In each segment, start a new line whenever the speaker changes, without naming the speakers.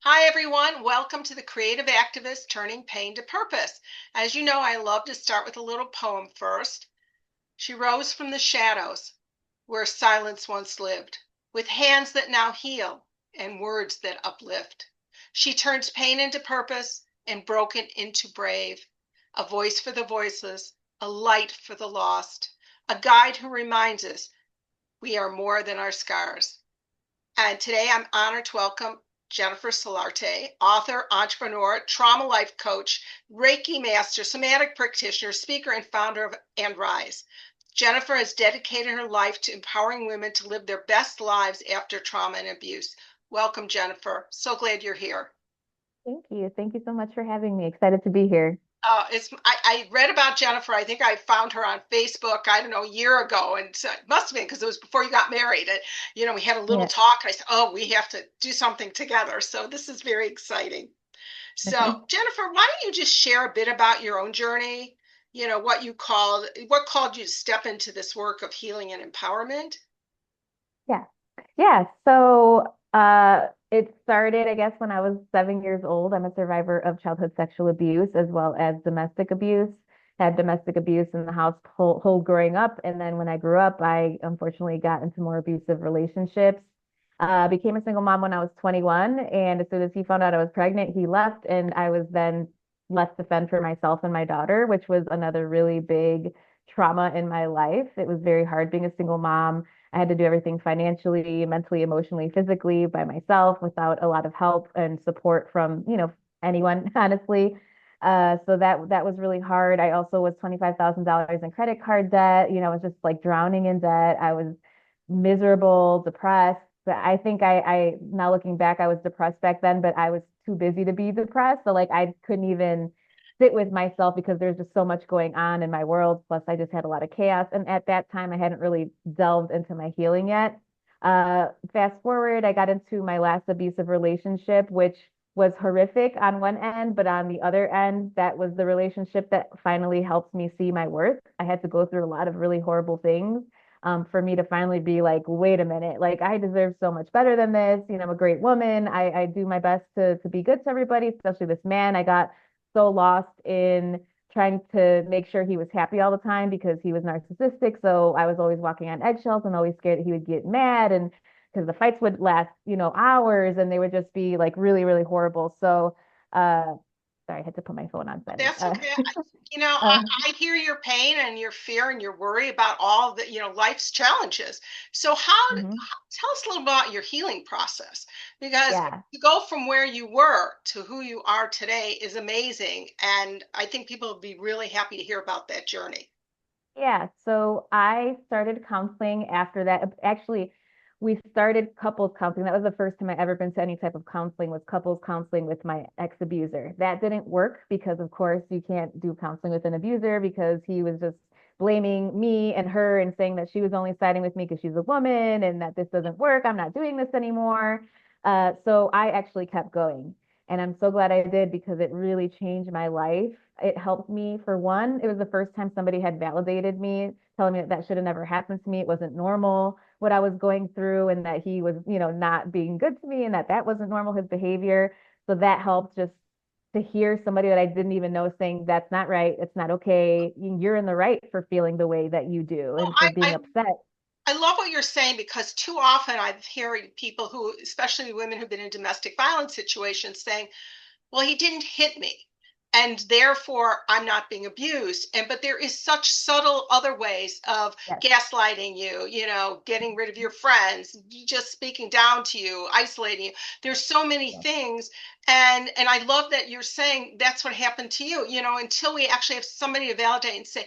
Hi, everyone. Welcome to the Creative Activist Turning Pain to Purpose. As you know, I love to start with a little poem first. She rose from the shadows where silence once lived, with hands that now heal and words that uplift. She turns pain into purpose and broken into brave, a voice for the voiceless, a light for the lost, a guide who reminds us we are more than our scars. And today I'm honored to welcome Jennifer Solarte, author, entrepreneur, trauma life coach, Reiki master, somatic practitioner, speaker, and founder of And Rise. Jennifer has dedicated her life to empowering women to live their best lives after trauma and abuse. Welcome, Jennifer. So glad you're here.
Thank you. Thank you so much for having me. Excited to be here.
I read about Jennifer. I think I found her on Facebook, I don't know, a year ago. And so it must have been because it was before you got married. And, we had a little
Yeah.
talk. And I said, oh, we have to do something together. So this is very exciting. So,
Okay.
Jennifer, why don't you just share a bit about your own journey? What called you to step into this work of healing and empowerment?
Yeah. Yeah. It started, I guess, when I was 7 years old. I'm a survivor of childhood sexual abuse as well as domestic abuse. Had domestic abuse in the household growing up. And then when I grew up, I unfortunately got into more abusive relationships. Became a single mom when I was 21. And as soon as he found out I was pregnant, he left. And I was then left to fend for myself and my daughter, which was another really big trauma in my life. It was very hard being a single mom. I had to do everything financially, mentally, emotionally, physically by myself without a lot of help and support from, anyone, honestly. So that was really hard. I also was $25,000 in credit card debt. I was just like drowning in debt. I was miserable, depressed. I think I now looking back, I was depressed back then, but I was too busy to be depressed. So like I couldn't even sit with myself because there's just so much going on in my world. Plus, I just had a lot of chaos. And at that time, I hadn't really delved into my healing yet. Fast forward, I got into my last abusive relationship, which was horrific on one end, but on the other end, that was the relationship that finally helped me see my worth. I had to go through a lot of really horrible things. For me to finally be like, wait a minute, like I deserve so much better than this. I'm a great woman. I do my best to be good to everybody, especially this man. I got so lost in trying to make sure he was happy all the time because he was narcissistic. So I was always walking on eggshells and always scared that he would get mad and because the fights would last, hours and they would just be like really, really horrible. Uh, sorry, I had to put my phone on silent.
That's okay. I,
Uh,
I hear your pain and your fear and your worry about all the, life's challenges. So
mhm.
tell us a little about your healing process because
Yeah.
to go from where you were to who you are today is amazing. And I think people will be really happy to hear about that journey.
Yeah, so I started counseling after that. Actually, we started couples counseling. That was the first time I ever been to any type of counseling was couples counseling with my ex-abuser. That didn't work because of course you can't do counseling with an abuser because he was just blaming me and her and saying that she was only siding with me because she's a woman and that this doesn't work. I'm not doing this anymore. So I actually kept going. And I'm so glad I did because it really changed my life. It helped me for one. It was the first time somebody had validated me, telling me that that should have never happened to me. It wasn't normal what I was going through, and that he was, not being good to me, and that that wasn't normal, his behavior. So that helped just to hear somebody that I didn't even know saying, that's not right. It's not okay. You're in the right for feeling the way that you do
Well,
and for being upset.
I love what you're saying because too often I'm hearing people who, especially women who've been in domestic violence situations, saying, well, he didn't hit me and therefore I'm not being abused. And but there is such subtle other ways of
Yes.
gaslighting you, getting rid of your friends, just speaking down to you, isolating you. There's so many
Yes.
things. And I love that you're saying that's what happened to you, until we actually have somebody to validate and say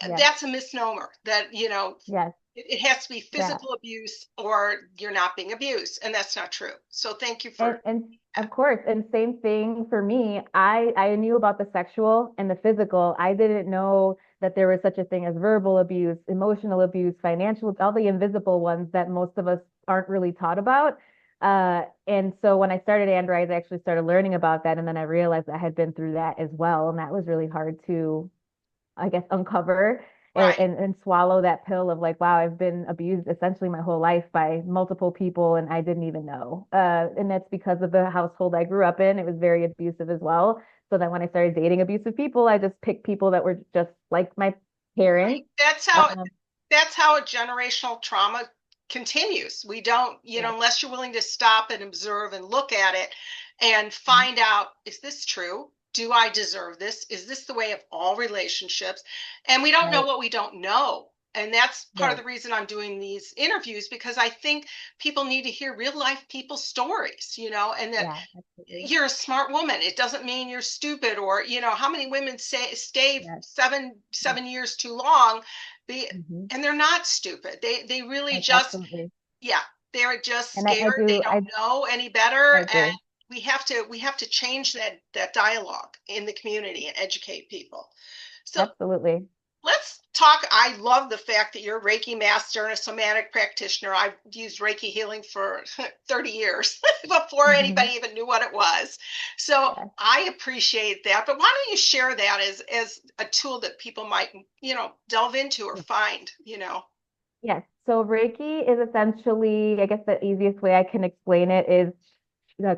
Yes.
that's a misnomer, that
Yes.
it has to be
Yeah.
physical abuse or you're not being abused, and that's not true. So thank you
And
for
and
that.
of course, and same thing for me. I knew about the sexual and the physical. I didn't know that there was such a thing as verbal abuse, emotional abuse, financial, all the invisible ones that most of us aren't really taught about. And so when I started Android, I actually started learning about that, and then I realized I had been through that as well, and that was really hard to I guess, uncover.
Right.
and swallow that pill of like, wow, I've been abused essentially my whole life by multiple people and I didn't even know. And that's because of the household I grew up in. It was very abusive as well. So then when I started dating abusive people, I just picked people that were just like my
Right.
parents. Um,
That's how a generational trauma continues. We don't,
yeah,
unless you're willing to stop and observe and look at it and find out, is this true? Do I deserve this? Is this the way of all relationships? And we don't know
right,
what we don't know. And that's part of
right.
the reason I'm doing these interviews because I think people need to hear real life people's stories, and that
Yeah, absolutely.
you're a smart woman. It doesn't mean you're stupid, or how many women stay
Yes.
seven years too long, be,
Hmm.
and they're not stupid. They really just,
Absolutely.
yeah, they're just
And
scared. They don't know any better,
I
and
agree.
we have to change that dialogue in the community and educate people. So
Absolutely.
let's talk. I love the fact that you're a Reiki master and a somatic practitioner. I've used Reiki healing for 30 years before
Hmm.
anybody even knew what it was. So
Yeah.
I appreciate that. But why don't you share that as a tool that people might, delve into or find.
Yes. So Reiki is essentially, I guess the easiest way I can explain it is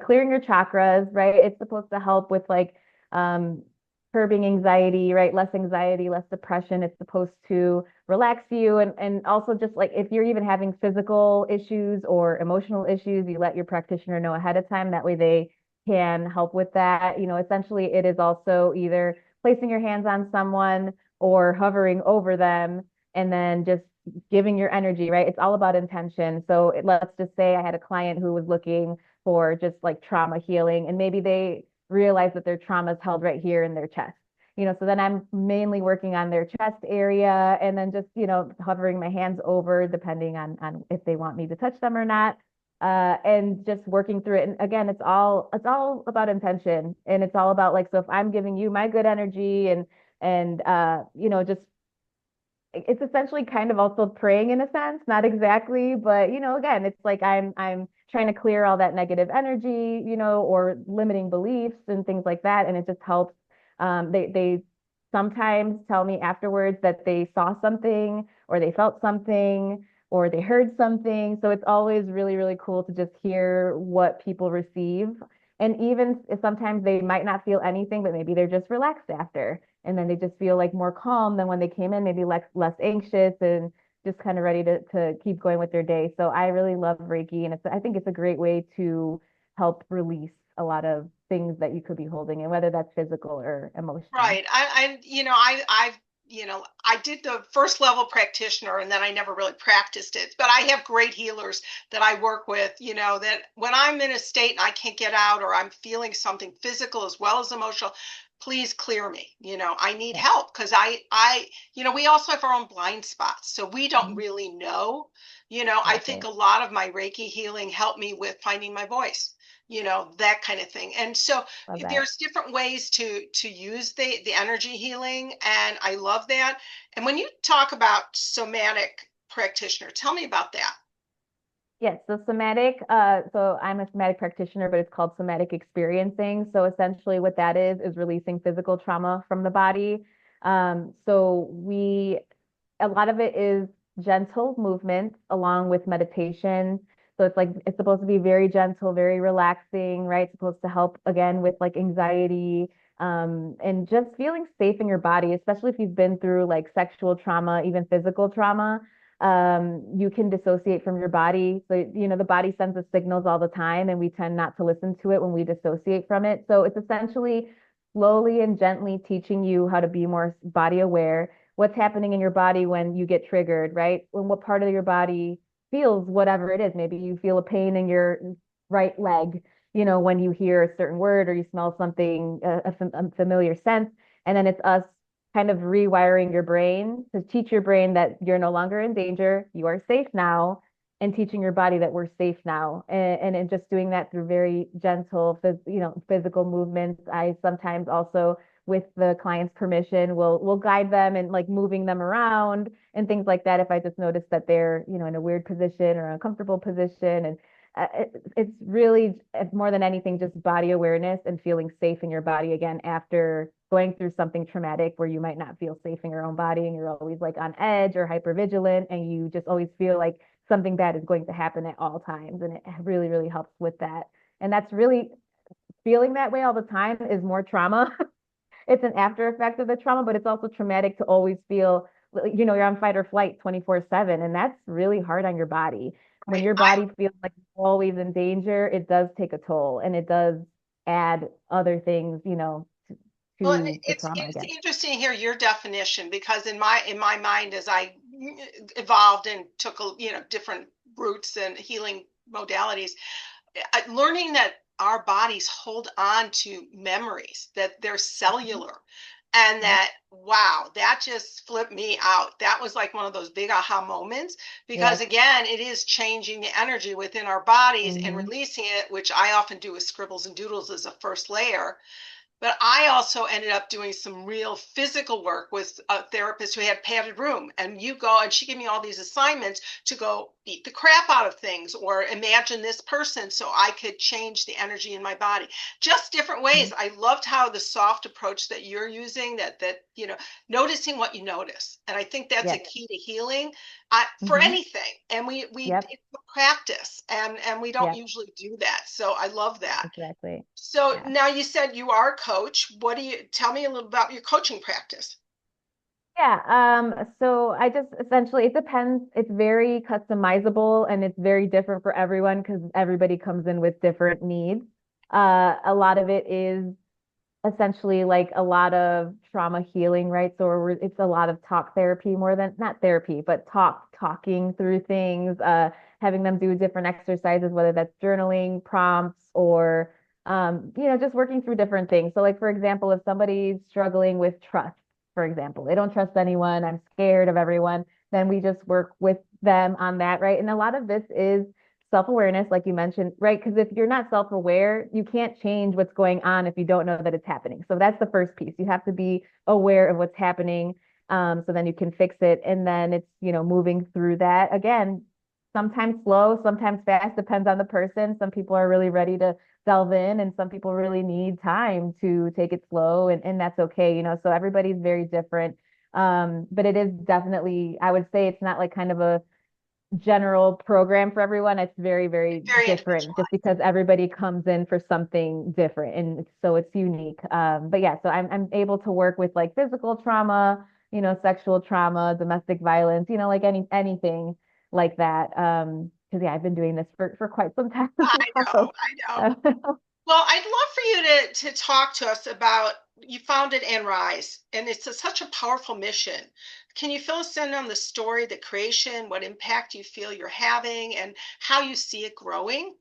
clearing your chakras, right? It's supposed to help with like um, curbing anxiety, right? Less anxiety, less depression. It's supposed to relax you and also just like if you're even having physical issues or emotional issues, you let your practitioner know ahead of time. That way they can help with that. Essentially it is also either placing your hands on someone or hovering over them and then just giving your energy, right? It's all about intention. So let's just say I had a client who was looking for just like trauma healing, and maybe they realize that their trauma is held right here in their chest. So then I'm mainly working on their chest area and then just, hovering my hands over depending on if they want me to touch them or not. And just working through it. And again, it's all about intention and it's all about like, so if I'm giving you my good energy and just it's essentially kind of also praying in a sense, not exactly, but again, it's like I'm trying to clear all that negative energy, or limiting beliefs and things like that, and it just helps. They sometimes tell me afterwards that they saw something, or they felt something, or they heard something. So it's always really, really cool to just hear what people receive. And even if sometimes they might not feel anything, but maybe they're just relaxed after and then they just feel like more calm than when they came in, maybe less anxious and just kind of ready to keep going with their day. So I really love Reiki, and I think it's a great way to help release a lot of things that you could be holding in, whether that's physical or emotional.
Right. I did the first level practitioner and then I never really practiced it. But I have great healers that I work with, that when I'm in a state and I can't get out or I'm feeling something physical as well as emotional, please clear me. I need
Yeah.
help because we also have our own blind spots. So we don't
Mhm.
really know. I think
Exactly.
a lot of my Reiki healing helped me with finding my voice. That kind of thing. And so
Love that.
there's different ways to use the energy healing, and I love that. And when you talk about somatic practitioner, tell me about that.
Yes, so so I'm a somatic practitioner, but it's called somatic experiencing. So essentially what that is releasing physical trauma from the body. A lot of it is gentle movement along with meditation. So it's like, it's supposed to be very gentle, very relaxing, right? It's supposed to help again with like anxiety, and just feeling safe in your body, especially if you've been through like sexual trauma, even physical trauma. You can dissociate from your body. So, the body sends us signals all the time, and we tend not to listen to it when we dissociate from it. So it's essentially slowly and gently teaching you how to be more body aware. What's happening in your body when you get triggered, right? When what part of your body feels whatever it is. Maybe you feel a pain in your right leg, when you hear a certain word or you smell something, a familiar scent. And then it's us kind of rewiring your brain to teach your brain that you're no longer in danger, you are safe now, and teaching your body that we're safe now. And just doing that through very gentle, physical movements. I sometimes also, with the client's permission, will guide them and like moving them around and things like that if I just notice that they're, in a weird position or uncomfortable position. And it's really more than anything just body awareness and feeling safe in your body again after going through something traumatic where you might not feel safe in your own body and you're always like on edge or hyper vigilant and you just always feel like something bad is going to happen at all times. And it really, really helps with that. And that's really feeling that way all the time is more trauma. It's an after effect of the trauma, but it's also traumatic to always feel, you're on fight or flight 24/7. And that's really hard on your body. When
Right.
your body feels like it's always in danger, it does take a toll and it does add other things,
Well,
to the trauma, I
it's
guess.
interesting to hear your definition because in my mind, as I evolved and took different routes and healing modalities, learning that our bodies hold on to memories, that they're
Mhm.
cellular, and
Yep.
that, wow, that just flipped me out. That was like one of those big aha moments because,
Yep.
again, it is changing the energy within our bodies and
Hmm.
releasing it, which I often do with scribbles and doodles as a first layer. But I also ended up doing some real physical work with a therapist who had padded room. And you go, and she gave me all these assignments to go beat the crap out of things or imagine this person so I could change the energy in my body. Just different ways. I loved how the soft approach that you're using, noticing what you notice. And I think that's a
Yep.
key to healing for
Hmm.
anything. And we
Yep.
it's a practice and we don't
Yep.
usually do that. So I love that.
Exactly.
So
Yeah.
now you said you are a coach. What do you tell me a little about your coaching practice?
Yeah, so I just essentially it depends. It's very customizable and it's very different for everyone because everybody comes in with different needs. A lot of it is essentially like a lot of trauma healing, right? So it's a lot of talk therapy more than not therapy, but talking through things, having them do different exercises, whether that's journaling, prompts, or just working through different things. So, like for example, if somebody's struggling with trust, for example, they don't trust anyone, I'm scared of everyone, then we just work with them on that, right? And a lot of this is self-awareness, like you mentioned, right? Because if you're not self-aware, you can't change what's going on if you don't know that it's happening. So that's the first piece. You have to be aware of what's happening, so then you can fix it. And then it's, moving through that. Again, sometimes slow, sometimes fast, depends on the person. Some people are really ready to delve in, and some people really need time to take it slow, and that's okay, So everybody's very different. But it is definitely, I would say it's not like kind of a general program for everyone. It's very, very
Very
different
individual.
just because everybody comes in for something different and so it's unique. But yeah, so I'm able to work with like physical trauma, sexual trauma, domestic violence, like anything like that. Because yeah, I've been doing this for quite some time as
I know,
well.
I know. Well, I'd love for you to talk to us about you founded and Rise, and it's such a powerful mission. Can you fill us in on the story, the creation, what impact you feel you're having, and how you see it growing?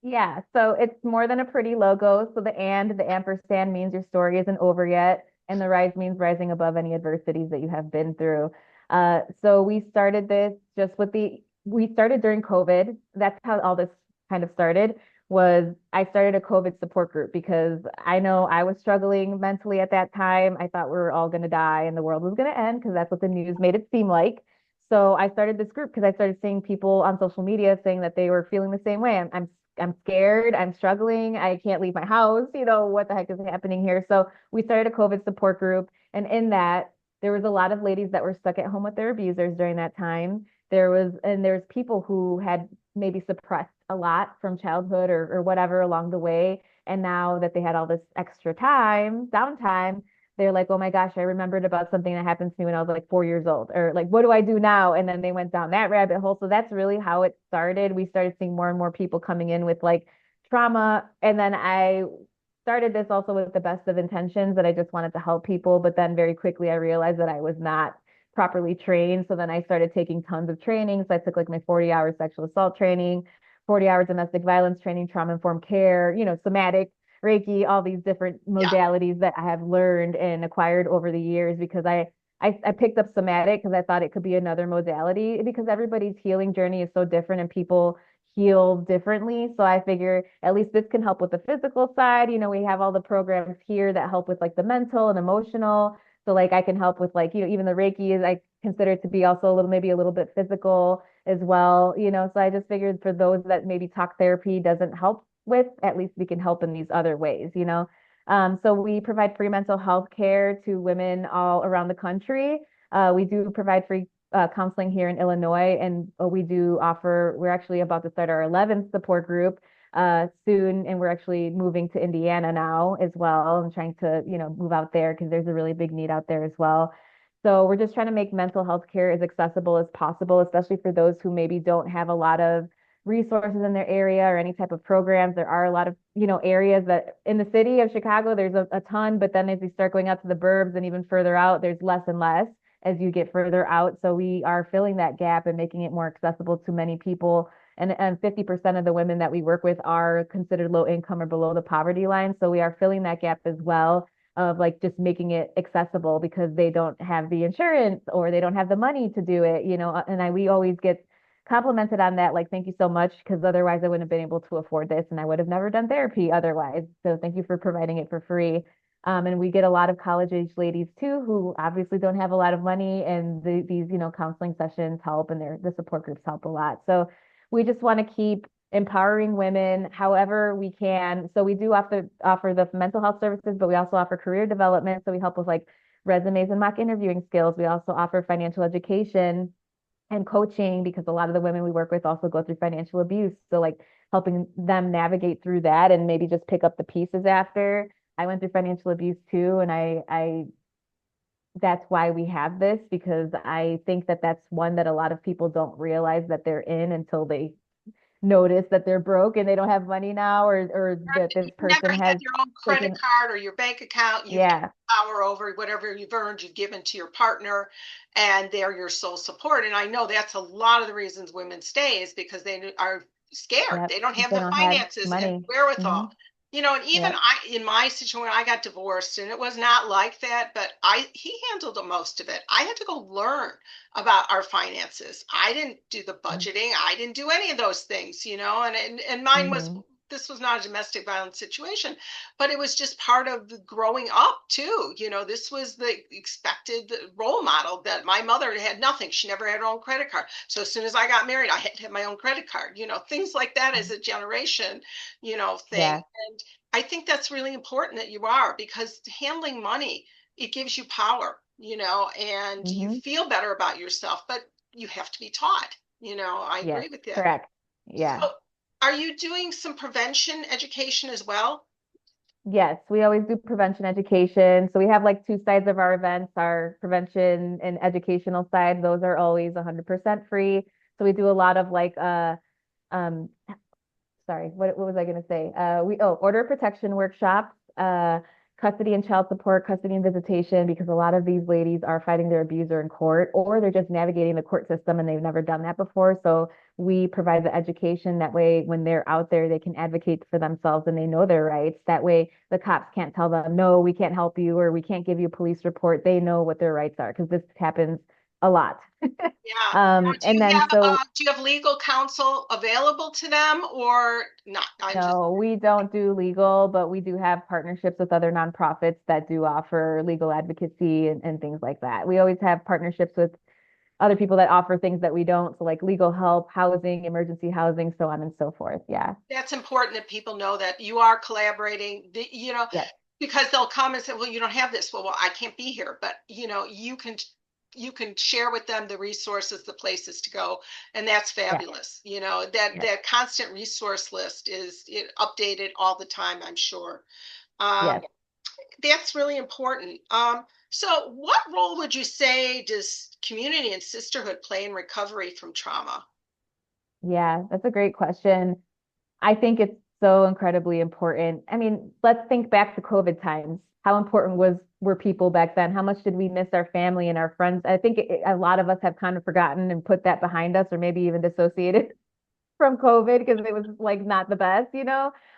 Yeah, so it's more than a pretty logo. So the ampersand means your story isn't over yet, and the rise means rising above any adversities that you have been through. So we started this just we started during COVID. That's how all this kind of started. Was I started a COVID support group because I know I was struggling mentally at that time. I thought we were all going to die and the world was going to end because that's what the news made it seem like. So I started this group because I started seeing people on social media saying that they were feeling the same way. I'm scared. I'm struggling. I can't leave my house. What the heck is happening here? So we started a COVID support group. And in that, there was a lot of ladies that were stuck at home with their abusers during that time. There's people who had maybe suppressed a lot from childhood or whatever along the way. And now that they had all this extra time, downtime, they're like, oh my gosh, I remembered about something that happened to me when I was like 4 years old, or like, what do I do now? And then they went down that rabbit hole. So that's really how it started. We started seeing more and more people coming in with like trauma. And then I started this also with the best of intentions that I just wanted to help people. But then very quickly, I realized that I was not properly trained. So then I started taking tons of training. So I took like my 40-hour sexual assault training, 40 hour domestic violence training, trauma informed care, somatic, Reiki, all these different
Yeah.
modalities that I have learned and acquired over the years because I picked up somatic because I thought it could be another modality because everybody's healing journey is so different and people heal differently. So I figure at least this can help with the physical side. We have all the programs here that help with like the mental and emotional. So like I can help with like, even the Reiki is I consider it to be also maybe a little bit physical as well. So I just figured for those that maybe talk therapy doesn't help with, at least we can help in these other ways. So we provide free mental health care to women all around the country. We do provide free counseling here in Illinois, and we do offer, we're actually about to start our 11th support group soon, and we're actually moving to Indiana now as well. I'm trying to, move out there because there's a really big need out there as well. So we're just trying to make mental health care as accessible as possible, especially for those who maybe don't have a lot of resources in their area or any type of programs. There are a lot of, areas that in the city of Chicago, there's a ton, but then as you start going out to the burbs and even further out, there's less and less as you get further out. So we are filling that gap and making it more accessible to many people. And 50% of the women that we work with are considered low income or below the poverty line. So we are filling that gap as well of like just making it accessible because they don't have the insurance or they don't have the money to do it, and we always get complimented on that, like, thank you so much, because otherwise I wouldn't have been able to afford this and I would have never done therapy otherwise. So thank you for providing it for free. And we get a lot of college age ladies too, who obviously don't have a lot of money, and these, counseling sessions help, and the support groups help a lot. So we just want to keep empowering women however we can. So we do offer the mental health services, but we also offer career development. So we help with like resumes and mock interviewing skills. We also offer financial education and coaching because a lot of the women we work with also go through financial abuse. So like helping them navigate through that and maybe just pick up the pieces after. I went through financial abuse too, and I that's why we have this, because I think that that's one that a lot of people don't realize that they're in until they notice that they're broke and they don't have money now, or that this
You never
person
had
has
your own credit
taken.
card or your bank account. You've given
Yeah.
power over whatever you've earned, you've given to your partner, and they're your sole support. And I know that's a lot of the reasons women stay is because they are scared.
Yep.
They don't have
They
the
don't have
finances and
money.
wherewithal.
Hmm.
And even
Yep.
in my situation, when I got divorced, and it was not like that, but he handled most of it. I had to go learn about our finances. I didn't do the budgeting. I didn't do any of those things, and mine was,
Mm-hmm.
this was not a domestic violence situation, but it was just part of the growing up too. This was the expected role model that my mother had nothing. She never had her own credit card. So as soon as I got married, I had to have my own credit card, things like that as a generation, thing.
Yeah.
And I think that's really important that you are, because handling money, it gives you power, and you
Hmm.
feel better about yourself, but you have to be taught. I
Yes.
agree with that.
Correct.
So
Yeah.
are you doing some prevention education as well?
Yes, we always do prevention education. So we have like two sides of our events, our prevention and educational side. Those are always 100% free. So we do a lot of like um sorry, what was I going to say? Order protection workshops, custody and child support, custody and visitation, because a lot of these ladies are fighting their abuser in court, or they're just navigating the court system and they've never done that before. So we provide the education. That way, when they're out there, they can advocate for themselves and they know their rights. That way, the cops can't tell them, no, we can't help you, or we can't give you a police report. They know what their rights are, because this happens a lot.
Yeah. Now,
And then so
do you have legal counsel available to them or not? I'm just,
no, we don't do legal, but we do have partnerships with other nonprofits that do offer legal advocacy and things like that. We always have partnerships with other people that offer things that we don't. So like legal help, housing, emergency housing, so on and so forth. Yeah.
that's important that people know that you are collaborating,
Yes.
because they'll come and say, well, you don't have this. Well, I can't be here, but you can share with them the resources, the places to go, and that's
Yeah.
fabulous. That
Yes.
that constant resource list is updated all the time, I'm sure. Um,
Yes.
that's really important. So what role would you say does community and sisterhood play in recovery from trauma?
Yeah. That's a great question. I think it's so incredibly important. I mean, let's think back to COVID times. How important were people back then? How much did we miss our family and our friends? I think a lot of us have kind of forgotten and put that behind us, or maybe even dissociated from COVID because it was like not the best.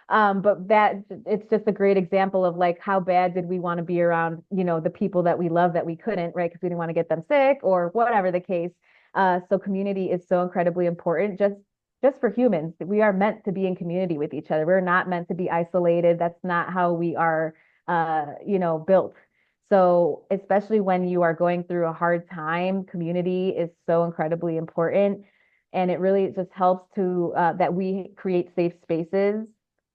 But that it's just a great example of like how bad did we want to be around, the people that we love that we couldn't, right? Because we didn't want to get them sick or whatever the case. So community is so incredibly important. Just for humans, we are meant to be in community with each other. We're not meant to be isolated. That's not how we are, built. So especially when you are going through a hard time, community is so incredibly important, and it really just helps to that we create safe spaces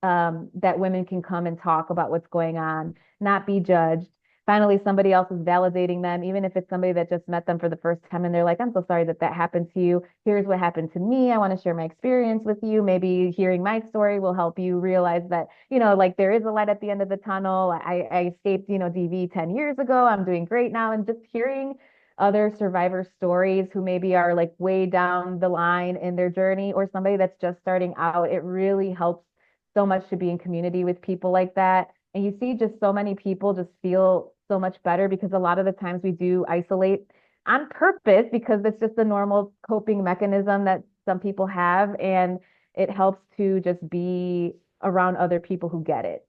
that women can come and talk about what's going on, not be judged. Finally, somebody else is validating them, even if it's somebody that just met them for the first time and they're like, I'm so sorry that that happened to you. Here's what happened to me. I want to share my experience with you. Maybe hearing my story will help you realize that, like there is a light at the end of the tunnel. I escaped, DV 10 years ago. I'm doing great now. And just hearing other survivor stories who maybe are like way down the line in their journey or somebody that's just starting out, it really helps so much to be in community with people like that. And you see just so many people just feel so much better because a lot of the times we do isolate on purpose because it's just a normal coping mechanism that some people have. And it helps to just be around other people who get it.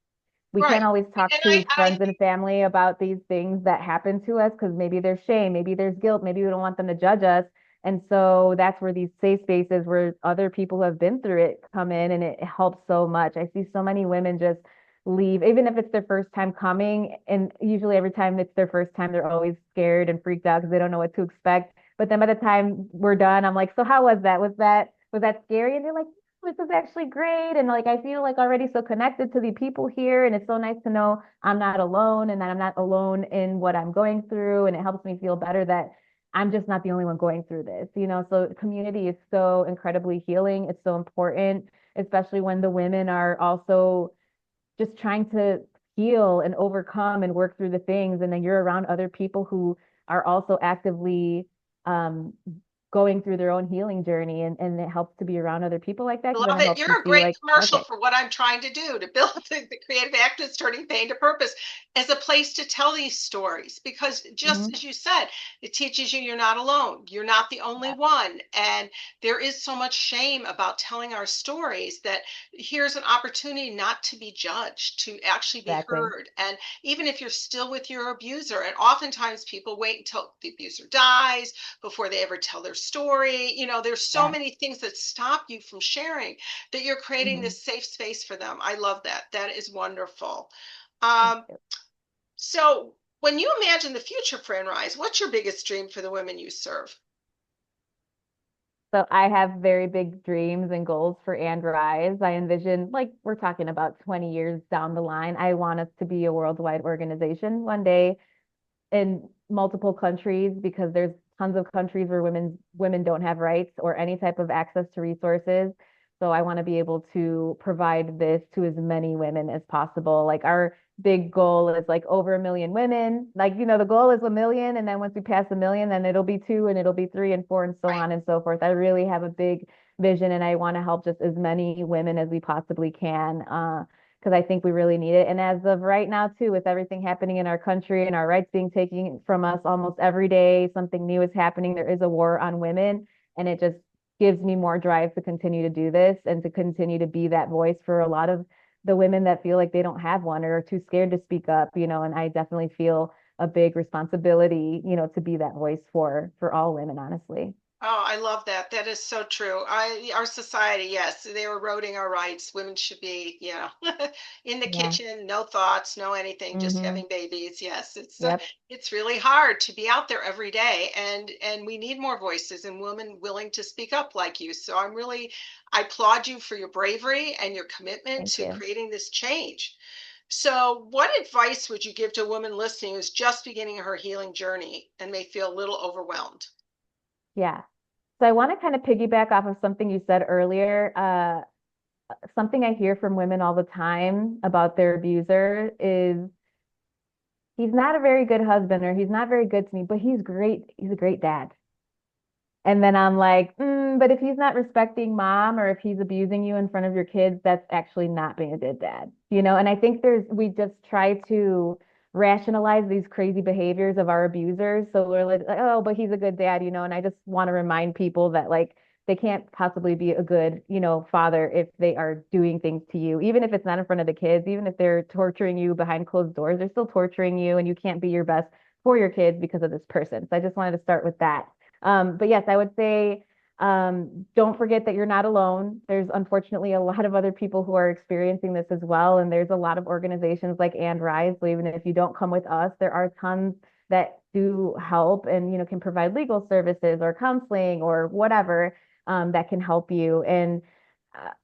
We can't
Right.
always talk
And
to friends and family about these things that happen to us because maybe there's shame, maybe there's guilt, maybe we don't want them to judge us. And so that's where these safe spaces where other people who have been through it come in and it helps so much. I see so many women just leave, even if it's their first time coming. And usually every time it's their first time, they're always scared and freaked out because they don't know what to expect. But then by the time we're done, I'm like, so how was that? Was that scary? And they're like, this is actually great. And like, I feel like already so connected to the people here. And it's so nice to know I'm not alone and that I'm not alone in what I'm going through. And it helps me feel better that I'm just not the only one going through this. So community is so incredibly healing. It's so important, especially when the women are also just trying to heal and overcome and work through the things. And then you're around other people who are also actively um, going through their own healing journey. And it helps to be around other people like that because then
Love
it
it.
helps you
You're a
see
great
like,
commercial
okay,
for what I'm trying to do to build the creative actors turning pain to purpose as a place to tell these stories. Because just
mhm,
as you said, it teaches you you're not alone. You're not the only
yeah,
one. And there is so much shame about telling our stories that here's an opportunity not to be judged, to actually be
exactly.
heard. And even if you're still with your abuser, and oftentimes people wait until the abuser dies before they ever tell their story. There's so
Yeah.
many things that stop you from sharing that you're creating
Mhm.
this safe space for them. I love that. That is wonderful.
Thank
Um,
you.
so when you imagine the future for Rise, what's your biggest dream for the women you serve?
So I have very big dreams and goals for And Rise. I envision, like we're talking about 20 years down the line, I want us to be a worldwide organization one day in multiple countries because there's tons of countries where women don't have rights or any type of access to resources. So I want to be able to provide this to as many women as possible. Like our big goal is like over 1 million women. Like, the goal is 1 million. And then once we pass 1 million, then it'll be two and it'll be three and four and so
Right.
on and so forth. I really have a big vision and I want to help just as many women as we possibly can. Because I think we really need it. And as of right now, too, with everything happening in our country and our rights being taken from us almost every day, something new is happening. There is a war on women, and it just gives me more drive to continue to do this and to continue to be that voice for a lot of the women that feel like they don't have one or are too scared to speak up. And I definitely feel a big responsibility to be that voice for all women, honestly.
Oh, I love that. That is so true. Our society, yes, they're eroding our rights. Women should be, in the
Yeah.
kitchen, no thoughts, no anything, just
Hmm.
having babies. Yes,
Yep.
it's really hard to be out there every day, and we need more voices and women willing to speak up like you. So I applaud you for your bravery and your commitment
Thank
to
you.
creating this change. So, what advice would you give to a woman listening who's just beginning her healing journey and may feel a little overwhelmed?
Yeah. So I want to kind of piggyback off of something you said earlier. Something I hear from women all the time about their abuser is he's not a very good husband or he's not very good to me, but he's great. He's a great dad. And then I'm like, but if he's not respecting mom or if he's abusing you in front of your kids, that's actually not being a good dad. And I think we just try to rationalize these crazy behaviors of our abusers. So we're like, oh, but he's a good dad. And I just want to remind people that like they can't possibly be a good father if they are doing things to you, even if it's not in front of the kids, even if they're torturing you behind closed doors, they're still torturing you and you can't be your best for your kids because of this person. So I just wanted to start with that. But yes, I would say don't forget that you're not alone. There's unfortunately a lot of other people who are experiencing this as well. And there's a lot of organizations like And Rise. So even if you don't come with us, there are tons that do help and can provide legal services or counseling or whatever that can help you. And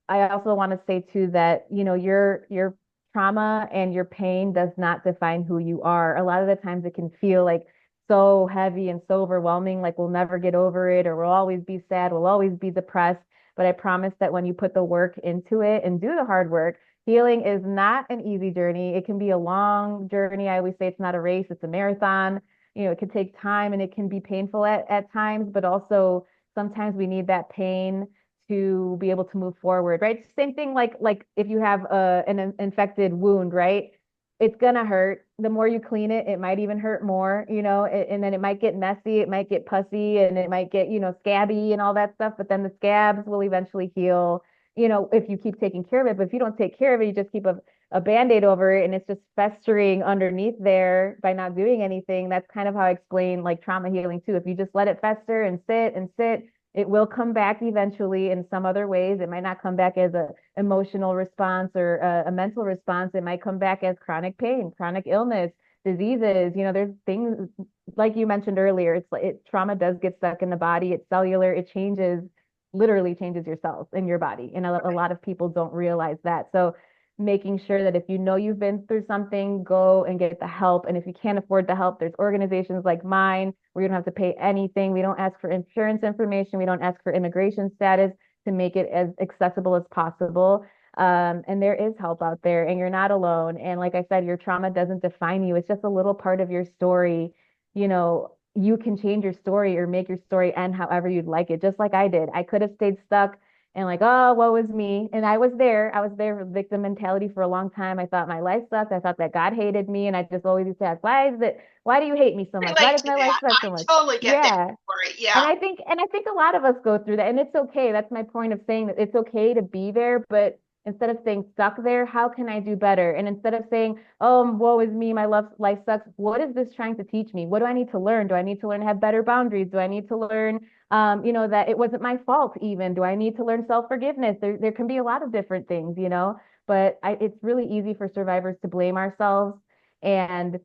I also want to say too that, your trauma and your pain does not define who you are. A lot of the times it can feel like so heavy and so overwhelming, like we'll never get over it, or we'll always be sad, we'll always be depressed. But I promise that when you put the work into it and do the hard work, healing is not an easy journey. It can be a long journey. I always say it's not a race, it's a marathon. It can take time and it can be painful at times, but also sometimes we need that pain to be able to move forward, right? Same thing like if you have an infected wound, right? It's gonna hurt. The more you clean it, it might even hurt more, and then it might get messy, it might get pussy, and it might get, scabby and all that stuff. But then the scabs will eventually heal, if you keep taking care of it. But if you don't take care of it, you just keep a band-aid over it and it's just festering underneath there by not doing anything. That's kind of how I explain like trauma healing too. If you just let it fester and sit, it will come back eventually in some other ways. It might not come back as a emotional response or a mental response. It might come back as chronic pain, chronic illness, diseases. There's things like you mentioned earlier. It's like trauma does get stuck in the body. It's cellular. It literally changes your cells in your body. And a lot of people don't realize that. So making sure that if you know you've been through something, go and get the help. And if you can't afford the help, there's organizations like mine where you don't have to pay anything. We don't ask for insurance information. We don't ask for immigration status to make it as accessible as possible. And there is help out there, and you're not alone. And like I said, your trauma doesn't define you. It's just a little part of your story. You can change your story or make your story end however you'd like it, just like I did. I could have stayed stuck and like, oh, woe is me. And I was there. I was there with victim mentality for a long time. I thought my life sucked. I thought that God hated me. And I just always used to ask, why do you hate me so much? Why
Relate
does
to
my life
that.
suck
I
so much?
totally get that
Yeah.
story.
And
Yeah.
I think a lot of us go through that, and it's okay. That's my point of saying that it's okay to be there, but instead of saying stuck there, how can I do better? And instead of saying, oh, woe is me, my life sucks, what is this trying to teach me? What do I need to learn? Do I need to learn to have better boundaries? Do I need to learn, that it wasn't my fault even? Do I need to learn self-forgiveness? There can be a lot of different things, but it's really easy for survivors to blame ourselves. And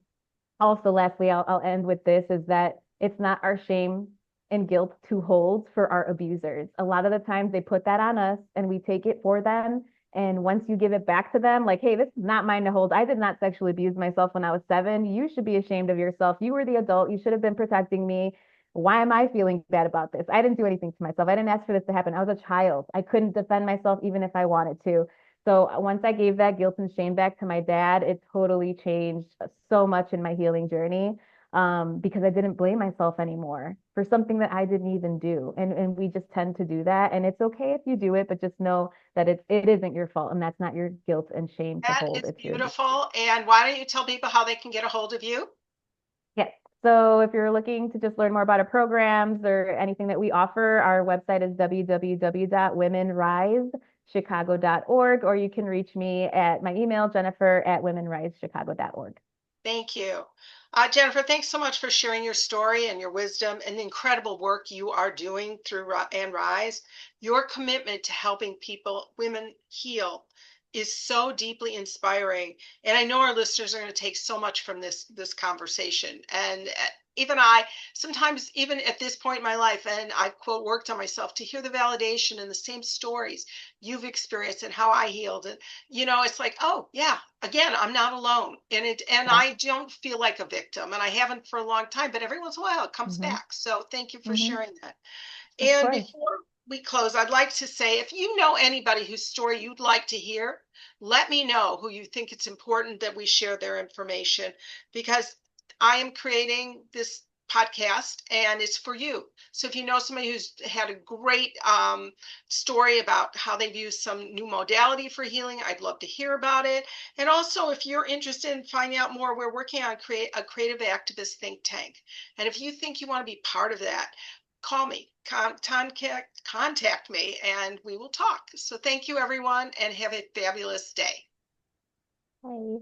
also, lastly, I'll end with this is that it's not our shame and guilt to hold for our abusers. A lot of the times they put that on us and we take it for them. And once you give it back to them, like, hey, this is not mine to hold. I did not sexually abuse myself when I was 7. You should be ashamed of yourself. You were the adult. You should have been protecting me. Why am I feeling bad about this? I didn't do anything to myself. I didn't ask for this to happen. I was a child. I couldn't defend myself even if I wanted to. So once I gave that guilt and shame back to my dad, it totally changed so much in my healing journey, because I didn't blame myself anymore for something that I didn't even do. And we just tend to do that. And it's okay if you do it, but just know that it isn't your fault and that's not your guilt and shame to
That
hold
is
if you're abused.
beautiful. And why don't you tell people how they can get a hold of you?
Yes. So if you're looking to just learn more about our programs or anything that we offer, our website is www.womenrisechicago.org, or you can reach me at my email, jennifer@womenrisechicago.org.
Thank you. Jennifer, thanks so much for sharing your story and your wisdom and the incredible work you are doing through and Rise. Your commitment to helping women heal is so deeply inspiring. And I know our listeners are going to take so much from this conversation. And even I, sometimes even at this point in my life, and I quote, worked on myself to hear the validation and the same stories you've experienced and how I healed. And, it's like, oh yeah, again, I'm not alone in it, and
Yeah.
I don't feel like a victim, and I haven't for a long time, but every once in a while it comes
Hmm.
back. So thank you for
Hmm.
sharing that.
Of
And
course.
before we close, I'd like to say, if you know anybody whose story you'd like to hear, let me know who you think it's important that we share their information, because I am creating this podcast and it's for you. So if you know somebody who's had a great story about how they've used some new modality for healing, I'd love to hear about it. And also, if you're interested in finding out more, we're working on create a creative activist think tank. And if you think you want to be part of that, call me, contact me, and we will talk. So thank you, everyone, and have a fabulous day.
Bye.